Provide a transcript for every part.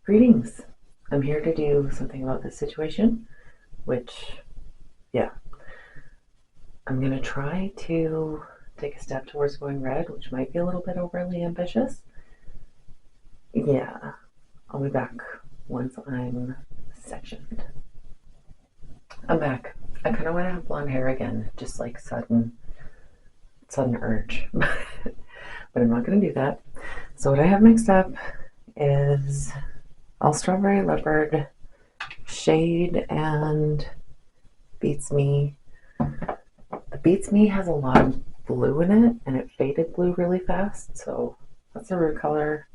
Greetings. I'm here to do something about this situation, which, yeah, I'm going to try to take a step towards going red, which might be a little bit overly ambitious. Yeah, I'll be back once I'm sectioned. I'm back. I kind of want to have blonde hair again, just like sudden urge, but I'm not going to do that. So what I have mixed up is all strawberry leopard, shade, and Beets Me. The Beets Me has a lot of blue in it, and it faded blue really fast, so that's the root color.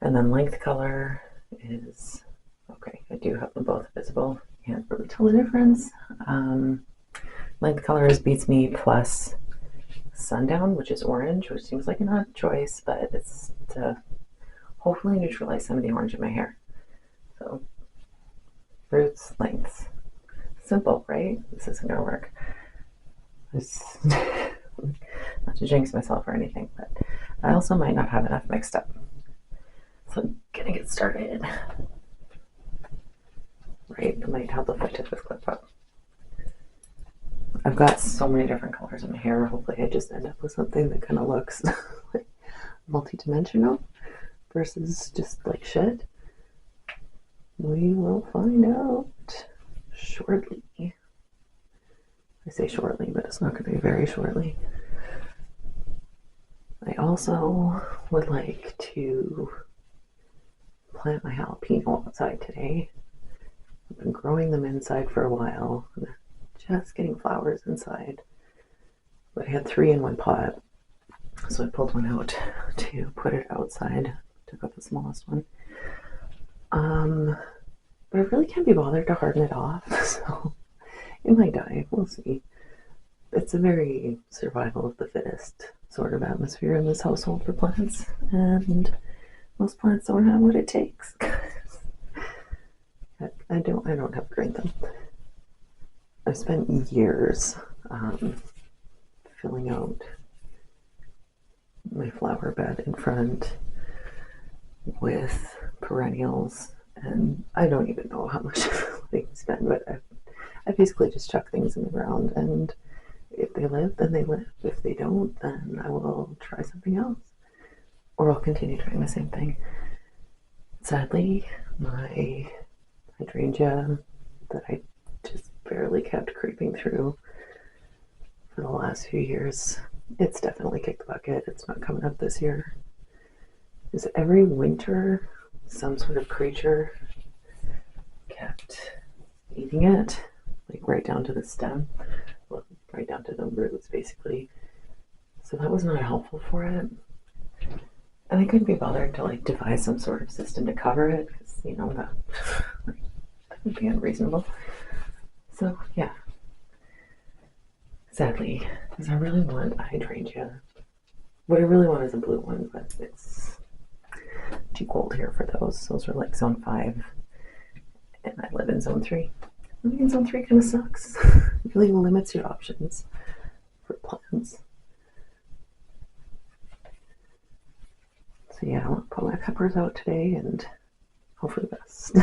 And then length color is, okay, I do have them both visible. Can't really tell the difference. Length color is Beets Me plus Sundown, which is orange, which seems like an odd choice, but it's to hopefully neutralize some of the orange in my hair. So, roots, lengths. Simple, right? This isn't going to work. Not to jinx myself or anything, but I also might not have enough mixed up. So I'm gonna get started. Right, it might help if I took this clip up. I've got so many different colors in my hair. Hopefully I just end up with something that kind of looks like multi-dimensional versus just like shit. We will find out shortly. I say shortly, but it's not going to be very shortly. I also would like to plant my jalapeno outside today. I've been growing them inside for a while. They're just getting flowers inside. But I had 3 in one pot, so I pulled one out to put it outside. Took out the smallest one. But I really can't be bothered to harden it off, so it might die. We'll see. It's a very survival of the fittest sort of atmosphere in this household for plants, and most plants don't have what it takes. I don't have green thumb. I've spent years filling out my flower bed in front with perennials, and I don't even know how much I spend, but I basically just chuck things in the ground, and if they live, then they live. If they don't, then I will try something else, or I'll continue trying the same thing. Sadly, my hydrangea that I just barely kept creeping through for the last few years, it's definitely kicked the bucket. It's not coming up this year. Is every winter some sort of creature kept eating it, like right down to the stem, well, right down to the roots basically. So that was not helpful for it. And I couldn't be bothered to like devise some sort of system to cover it, because that would be unreasonable. So yeah, sadly, because I really want a hydrangea. What I really want is a blue one, but it's too cold here for those. Those are like zone 5, and I live in zone 3. Living in zone 3 kind of sucks. It really limits your options for plants. So yeah, I want to put my peppers out today and hope for the best.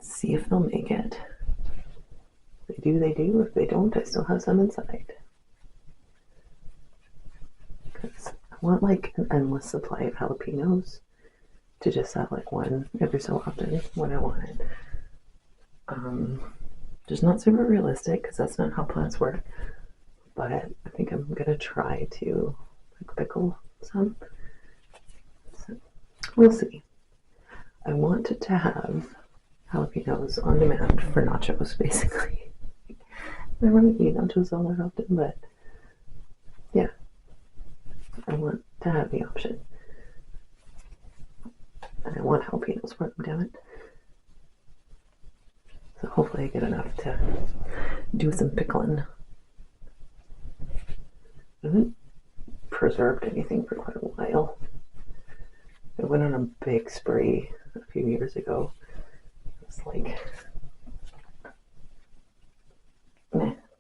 See if they'll make it. If they do, they do. If they don't, I still have some inside. Because I want like an endless supply of jalapenos to just have like one every so often when I want it. Just not super realistic, because that's not how plants work. But I think I'm gonna try to like pickle some. So we'll see. I wanted to have jalapenos on demand for nachos, basically. I don't really eat nachos all that often, but yeah, I want to have the option. And I want jalapenos for them, damn it. So hopefully I get enough to do some pickling. I haven't preserved anything for quite a while. I went on a big spree a few years ago. It's like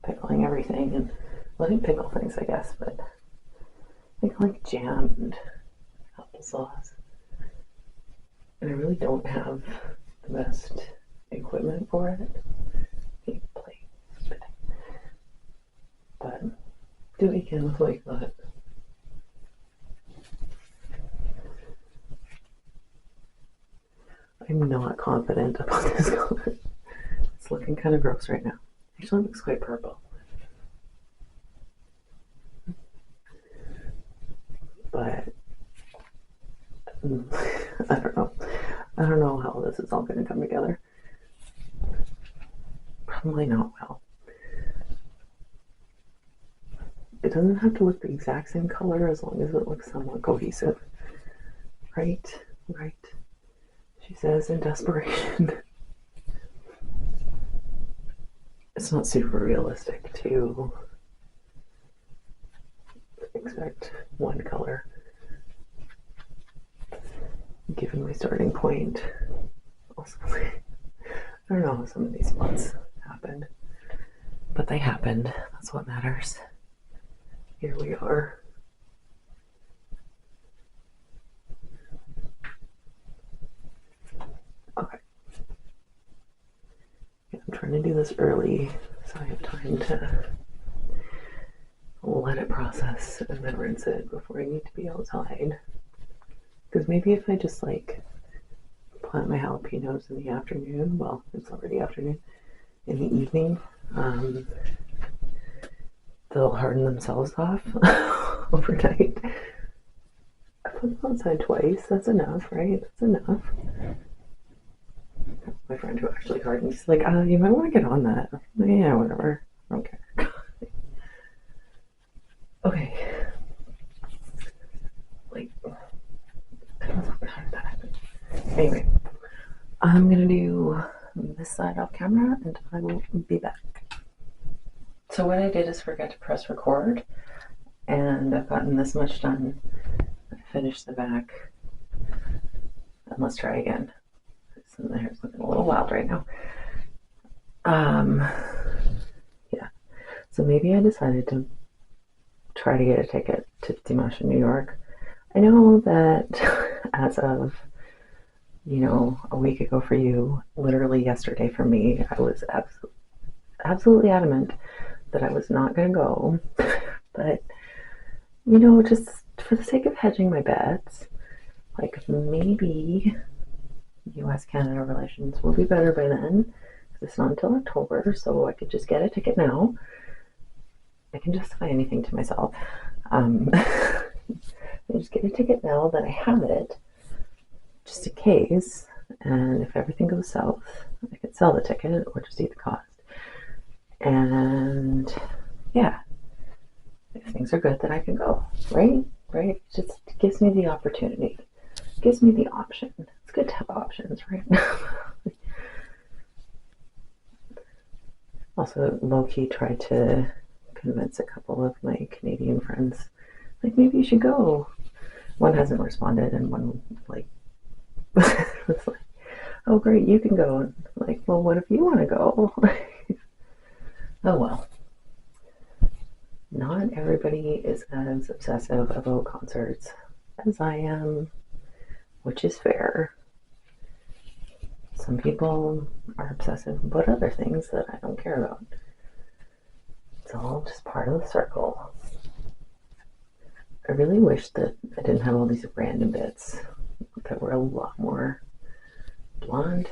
pickling everything, and well, I didn't pickle things, I guess, but I think like jam and applesauce. And I really don't have the best equipment for it. But do what you can with what you got. I'm not confident about this color. It's looking kind of gross right now. Actually, it looks quite purple. But I don't know. I don't know how this is all going to come together. Probably not well. It doesn't have to look the exact same color as long as it looks somewhat cohesive. Right, right. She says in desperation. It's not super realistic to expect one color given my starting point. Also, I don't know how some of these spots happened, but they happened. That's what matters. Here we are. Okay. Yeah, I'm trying to do this early so I have time to let it process and then rinse it before I need to be outside. Because maybe if I just like plant my jalapenos in the afternoon, well, it's already afternoon, in the evening, they'll harden themselves off overnight. I put them outside twice. That's enough, right? That's enough. My friend who actually hardened, she's like, you might want to get on that. Yeah, whatever. I don't care. Okay. Like, how did that happen? Anyway, I'm gonna do this side off camera and I will be back. So what I did is forget to press record, and I've gotten this much done. I finished the back, and let's try again. So the hair's looking a little wild right now. Yeah. So maybe I decided to try to get a ticket to Dimash in New York. I know that as of, a week ago for you, literally yesterday for me, I was absolutely adamant that I was not going to go. But, just for the sake of hedging my bets, like maybe US-Canada relations will be better by then, because it's not until October, so I could just get a ticket now. I can justify anything to myself. I just get a ticket now that I have it, just in case, and if everything goes south, I could sell the ticket or just eat the cost. And yeah, if things are good, then I can go, right? Right? It just gives me the opportunity, gives me the option. It's good to have options, right? Also, low-key tried to convince a couple of my Canadian friends, like, maybe you should go. One hasn't responded, and one, like, was like, oh, great, you can go. And like, well, what if you want to go? Oh, well. Not everybody is as obsessive about concerts as I am, which is fair. Some people are obsessive about other things that I don't care about. It's all just part of the circle. I really wish that I didn't have all these random bits that were a lot more blonde.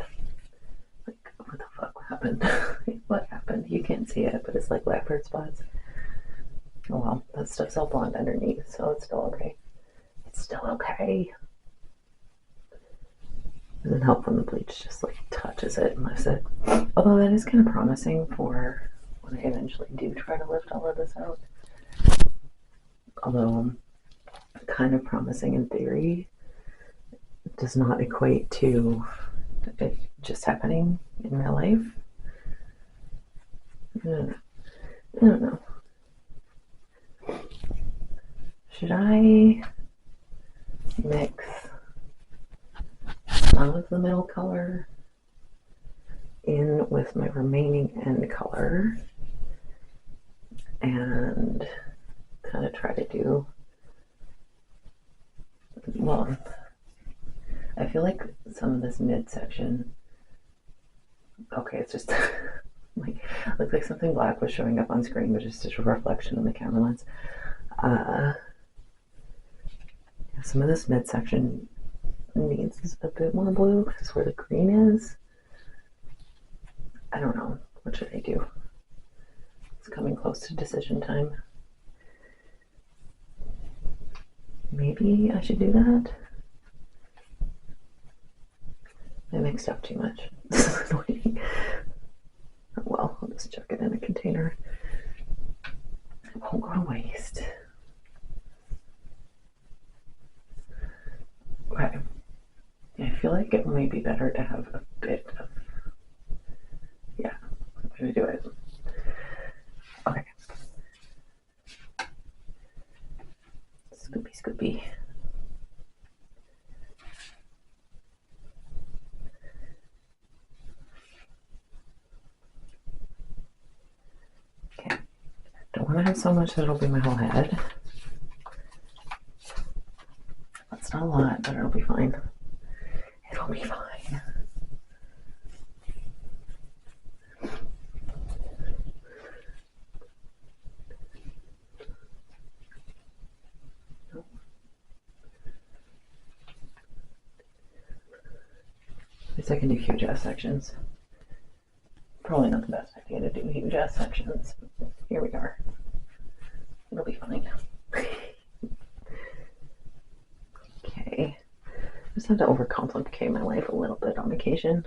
Like, what the fuck happened? What happened? You can't see it, but it's like leopard spots. Oh well, that stuff's all blonde underneath, so it's still okay. It's still okay. It doesn't help when the bleach just like touches it and lifts it. Although that is kind of promising for when I eventually do try to lift all of this out. Although kind of promising in theory does not equate to it just happening in real life. I don't know. Should I mix some of the middle color in with my remaining end color and kind of try to do, well, I feel like some of this midsection, okay, it's just like, looks like something black was showing up on screen, but just a reflection in the camera lens. Some of this midsection needs a bit more blue because where the green is, I don't know. What should I do? It's coming close to decision time. Maybe I should do that. I mixed up too much. This is annoying. Oh, well, I'll just chuck it in a container. It won't go to waste. Okay. I feel like it might be better to have a bit of, yeah, I'm gonna do it. Okay. Scoopy, scoopy. Okay. Don't want to have so much that it'll be my whole head. That's not a lot, but it'll be fine. It'll be fine. At least I can do huge ass sections. Probably not the best idea to do huge ass sections. Here we are. It'll be fine. Okay. I just have to overcomplicate my life a little bit on occasion.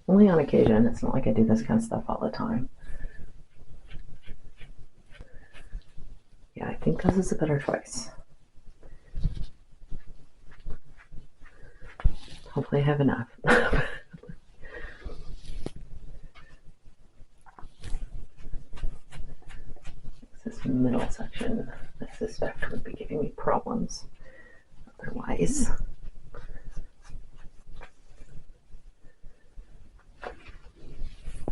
Only on occasion. It's not like I do this kind of stuff all the time. Yeah, I think this is a better choice. Hopefully I have enough. This middle section, I suspect, would be giving me problems otherwise.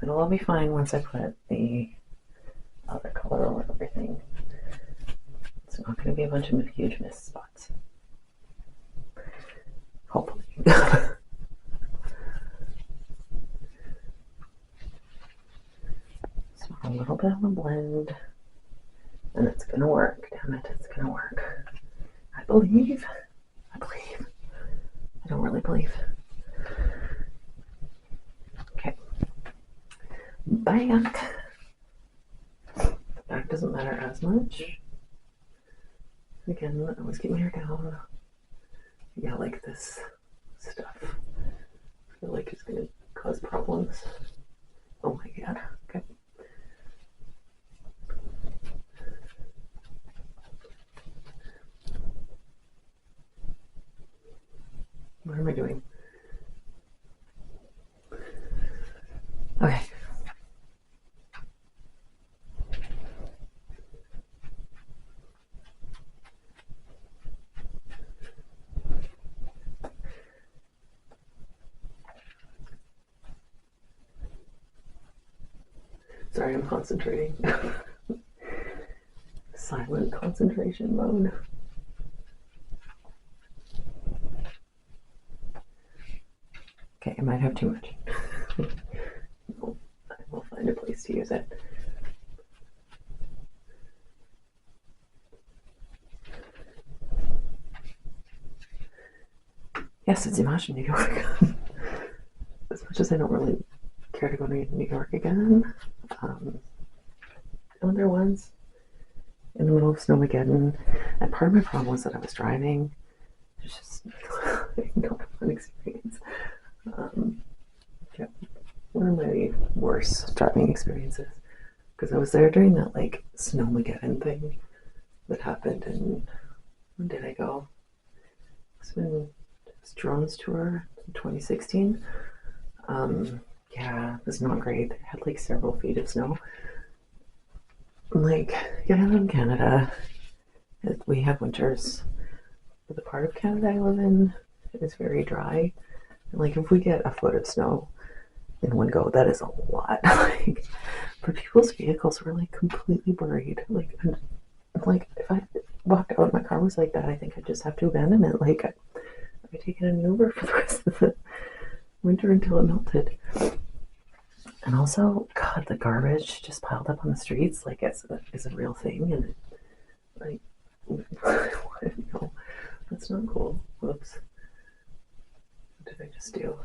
It'll all be fine once I put the other color over everything. It's not going to be a bunch of huge missed spots. Hopefully. So a little bit of a blend. And it's gonna work. Damn it, it's gonna work. I believe. I don't really believe. Okay. Back. The back doesn't matter as much. Again, I always keep my hair down. Yeah, like this stuff. I feel like it's gonna cause problems. Oh my god. Okay. What am I doing? Okay. Sorry, I'm concentrating. Silent concentration mode. Okay, I might have too much. I will find a place to use it. Yes, it's Image in New York. As much as I don't really care to go to New York again, I went there once in the middle of Snowmageddon, and part of my problem was that I was driving. It's just not a fun experience. Yeah, one of my worst driving experiences, because I was there during that like Snowmageddon thing that happened. And when did I go? It's been drones tour in 2016. Yeah, it was not great. It had like several feet of snow. Like, yeah, I live in Canada. We have winters. But the part of Canada I live in is very dry. And like, if we get a foot of snow in one go, that is a lot. Like, but people's vehicles were like completely buried. Like, if I walked out and my car was like that, I think I'd just have to abandon it. Like, by taking an Uber for the rest of the winter until it melted. And also, God, the garbage just piled up on the streets like is a real thing, and like, no, that's not cool. Whoops. What did I just do?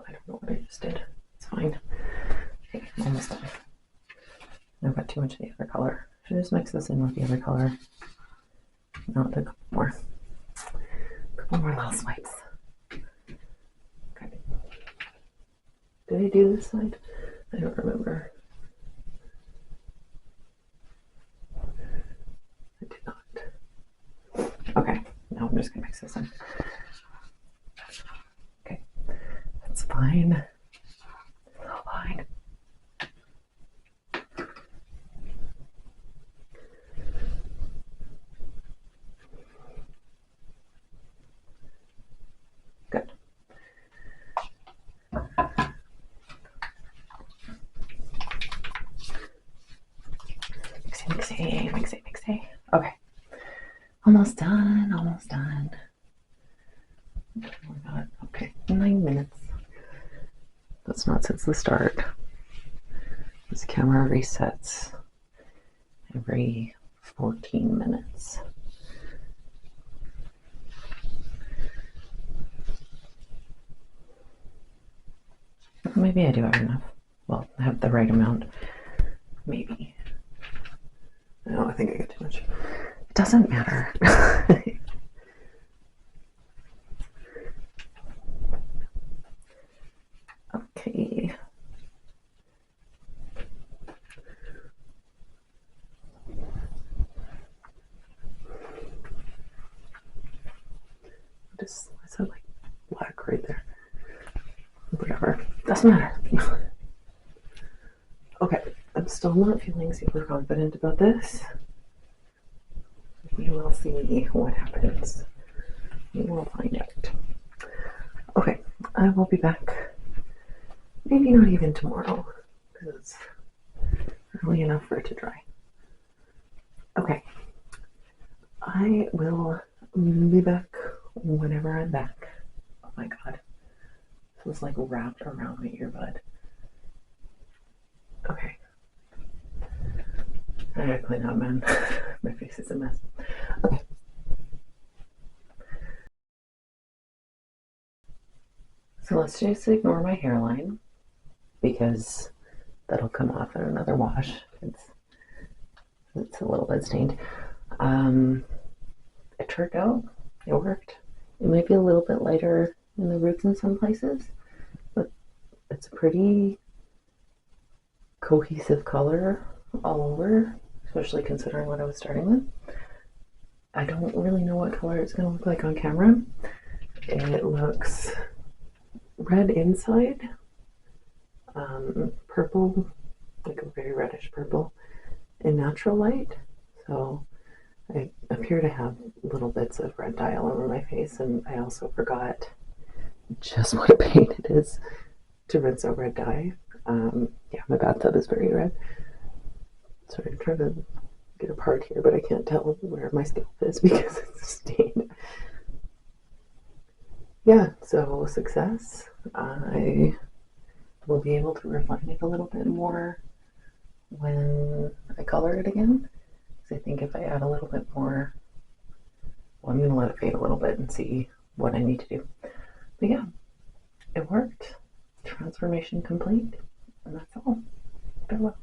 I don't know what I just did. It's fine. Okay, I'm almost done. I've got too much of the other color. Should I just mix this in with the other color? No, a couple more. A couple more little swipes. Okay. Did I do this side? I don't remember. I did not. Okay, now I'm just gonna mix this in. Okay, that's fine. It's all fine. Good. Mixy. Okay. Almost done, almost done. Oh my God. Okay, 9 minutes. That's not since the start. This camera resets every 14 minutes. Maybe I do have enough. Well, I have the right amount. Maybe. No, I think I got too much. It doesn't matter. Okay. I said like black right there. Whatever. Doesn't matter. Okay. I'm still not feeling super confident about this. We will see what happens. We will find out. Okay, I will be back. Maybe not even tomorrow, because it's early enough for it to dry. Okay, I will be back whenever I'm back. Oh my God, this was like wrapped around my earbud. Okay. I gotta clean up, man. My face is a mess. Okay. So let's just ignore my hairline because that'll come off in another wash. It's a little bit stained. It turned out. It worked. It might be a little bit lighter in the roots in some places, but it's a pretty cohesive color all over, especially considering what I was starting with. I don't really know what color it's going to look like on camera. It looks red inside, purple, like a very reddish purple in natural light. So I appear to have little bits of red dye all over my face, and I also forgot just what a pain it is to rinse out red dye. Yeah, my bathtub is very red. Sorry, I'm trying to get a part here, but I can't tell where my scalp is because it's stained. Yeah, so success. I will be able to refine it a little bit more when I color it again. Because I think if I add a little bit more, well, I'm going to let it fade a little bit and see what I need to do. But yeah, it worked. Transformation complete. And that's all. Farewell.